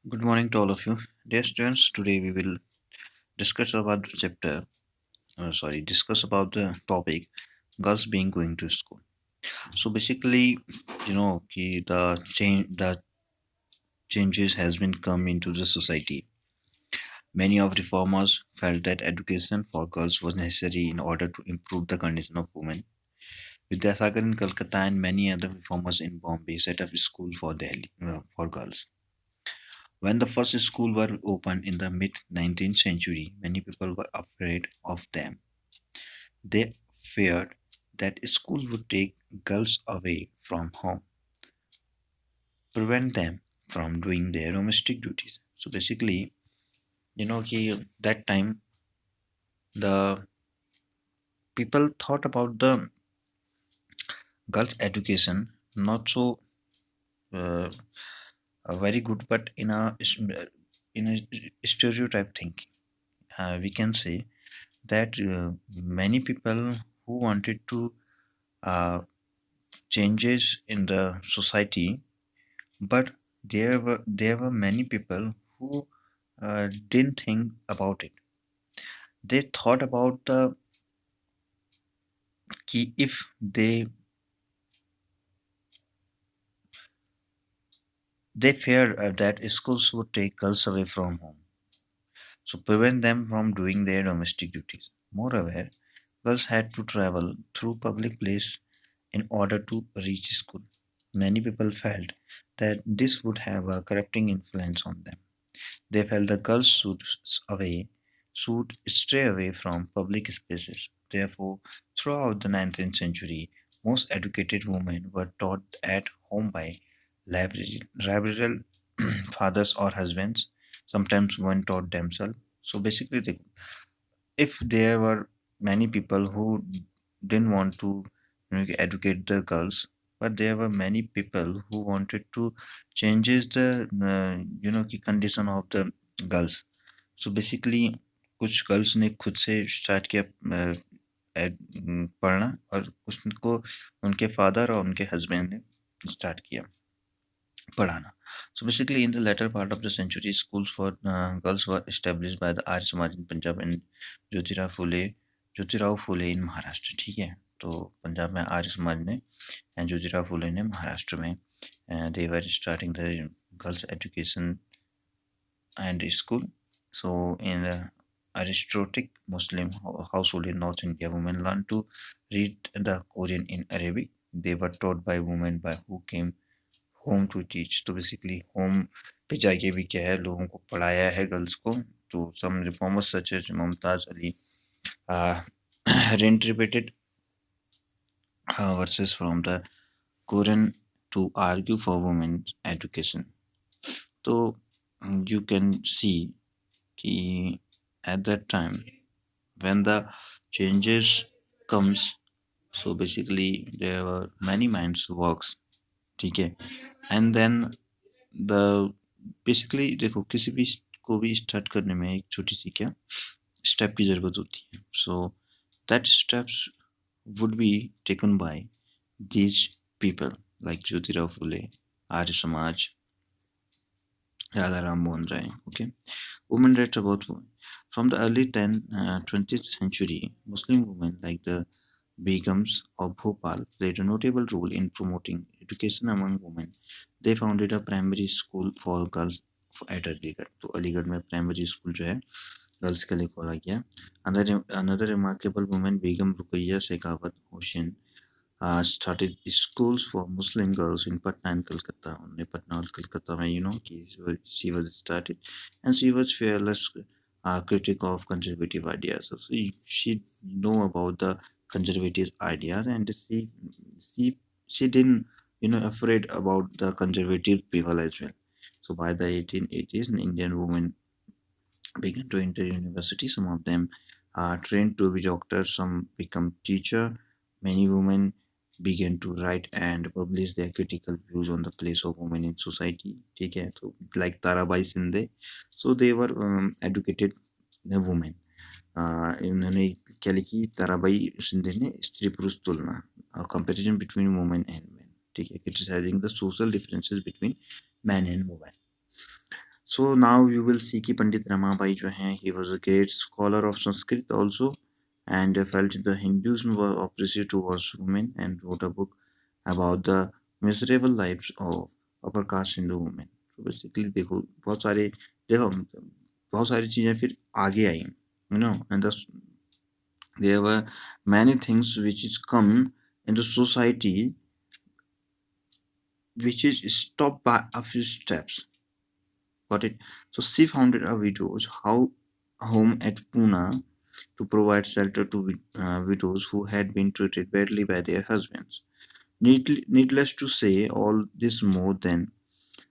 Good morning to all of you. Dear students, today we will discuss about the discuss about the topic girls being going to school. So basically, the changes has been come into the society. Many of reformers felt that education for girls was necessary in order to improve the condition of women. Vidyasagar in Calcutta and many other reformers in Bombay set up school for for girls. When the first schools were opened in the mid 19th century, many people were afraid of them. They feared that school would take girls away from home, prevent them from doing their domestic duties. So basically, that time the people thought about the girls' education not so uh, very good, but in a stereotype thinking. We can say that many people who wanted to uh, changes in the society, but there were many people who didn't think about it. They thought about the key if they feared that schools would take girls away from home, so prevent them from doing their domestic duties. Moreover, girls had to travel through public place in order to reach school. Many people felt that this would have a corrupting influence on them. They felt the girls should stay away from public spaces. Therefore, throughout the 19th century, most educated women were taught at home by liberal fathers or husbands. Sometimes women taught themselves. So basically, if there were many people who didn't want to educate the girls, but there were many people who wanted to changes the की condition of the girls. So basically कुछ girls ने खुद से start किया पढ़ना, और कुछ को उनके फादर और उनके हस्बैंड ने स्टार्ट किया पढ़ाना. So basically, in the latter part of the century, schools for girls were established by the Arya Samaj in Punjab and Jyotirao Phule इन महाराष्ट्र. ठीक है, तो पंजाब में आर्य समाज ने एंड ज्योतिराव फुले ने महाराष्ट्र में they were starting the girls education and school. So in the aristocratic Muslim household in North India, women learned to read the Korean in Arabic. They were taught by women by who came home to teach. तो basically home पे जाके भी क्या है, लोगों को पढ़ाया है गर्ल्स को. तो some reformers such as Mumtaz Ali reinterpreted verses from the Quran to argue for women's education. So you can see कि at that time when the changes comes, so basically there were many minds works. ठीक है, and then the basically देखो किसी भी को भी start करने में एक छोटी सी क्या स्टेप की ज़रूरत होती है. So that steps would be taken by these people like Jyotirao Phule, Arya Samaj, Radha Ram Mohan Rai. Okay, women rights about women. From the early 20th century, Muslim women like the Begums of Bhopal played a notable role in promoting education among women. They founded a primary school for girls at Aligarh. तो अलीगढ़ में primary school जो है girls के लिए खोला गया. Another remarkable woman, Begum Ruqayya Shekhawat Hossain, started schools for Muslim girls in Patna and Calcutta. उन्होंने पटना और कलकत्ता में कि she was started, and she was fearless critic of conservative ideas. So she know about the conservative ideas, and she didn't afraid about the conservative people as well. So by the 1880s, an Indian woman began to enter university. Some of them are trained to be doctors, some become teacher. Many women began to write and publish their critical views on the place of women in society. ठीक है, तो like Tarabai Shinde, so they were educated women. इन्होंने क्या लिखी, ताराबाई सिंधे ने स्त्री पुरुष तुलना, comparison between women and men. ठीक है, criticising the social differences between man and women. So now you will see कि पंडित रमाबाई जो हैं, he was a great scholar of Sanskrit also, and felt the Hinduism were oppressive towards women, and wrote a book about the miserable lives of upper caste Hindu women. So basically देखो बहुत सारे, देखो बहुत सारी चीज़ें फिर आगे आई, and there were many things which is come in the society which is stopped by a few steps. Got it? So she founded a widows how home at Pune to provide shelter to widows who had been treated badly by their husbands. Needless to say, all this more than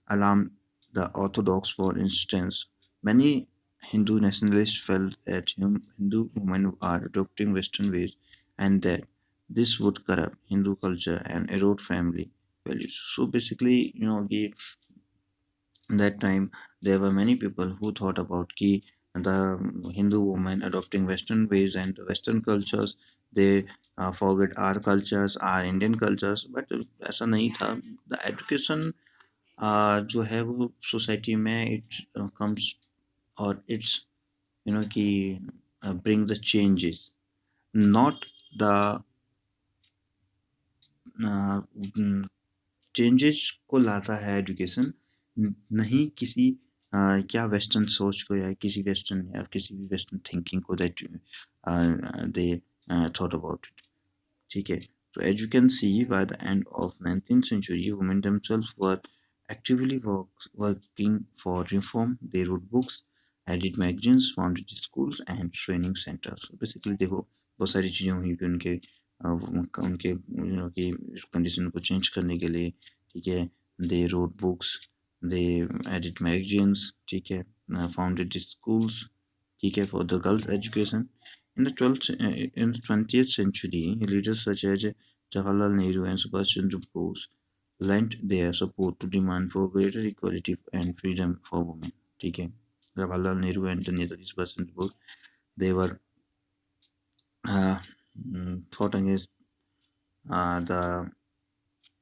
alarmed the Orthodox. For instance, many Hindu nationalists felt that Hindu women are adopting Western ways and that this would corrupt Hindu culture and erode family values. So basically, the that time there were many people who thought about ki the Hindu women adopting Western ways and Western cultures, they forget our cultures, our Indian cultures, but ऐसा नहीं था. The education जो है वो society में it comes or it's कि bring the changes, not the changes को लाता है एजुकेशन, नहीं किसी क्या वेस्टर्न सोच को या किसी वेस्टर्न या किसी भी वेस्टर्न थिंकिंग को that they thought about it. ठीक है. So as you can see, by the end of 19th century, women themselves were actively working for reform. They wrote books, edit magazines, founded schools and training centers. So basically देखो बहुत सारी चीज़ें हुई कि उनके की कंडीशन को change करने के लिए. ठीक है. They wrote books, they edit magazines. ठीक है. Founded schools. ठीक है, for the girls education. In the 20th century, leaders such as Jawaharlal Nehru and Subhash Chandra Bose lent their support to demand for greater equality and freedom for women. ठीक है. Jawaharlal Nehru and Netaji Subhash Chandra Bose, they were fought against the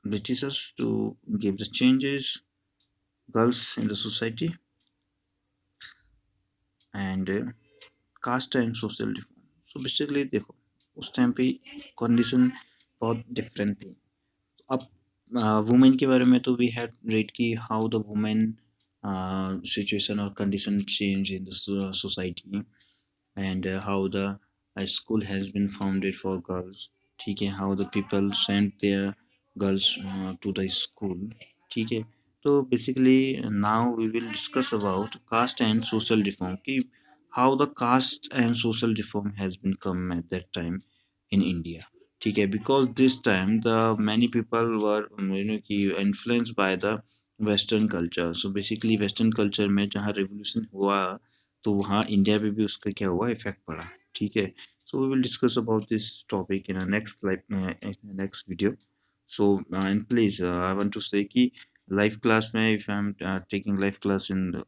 Britishers to give the changes girls in the society and caste and social reform. So basically देखो उस time पे condition बहुत different थी. अब women के बारे में तो वी हैव रेड की हाउ द वुमेन सिचुएशन और condition change in the society and how the school has been founded for girls. ठीक है. How the people sent their girls to the school. ठीक है. तो basically now we will discuss about caste and social reform कि how the caste and social reform has been come at that time in India. ठीक है. Because this time the many people were कि influenced by the western culture. So basically western culture में जहाँ revolution हुआ तो वहाँ India पे भी उसका क्या हुआ इफेक्ट पड़ा. ठीक है. So we will discuss about this topic in next next video. So and please I want to say कि लाइव क्लास में if I am taking live class in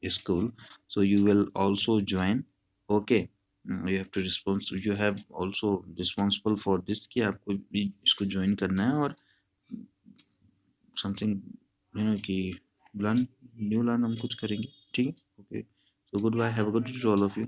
school so you will also join. Okay. You have to response you have also responsible for this कि आपको भी इसको join करना है और something कि लर्न न्यू लर्न हम कुछ करेंगे. ठीक है. Okay. So good bye. Have a good day to all of you.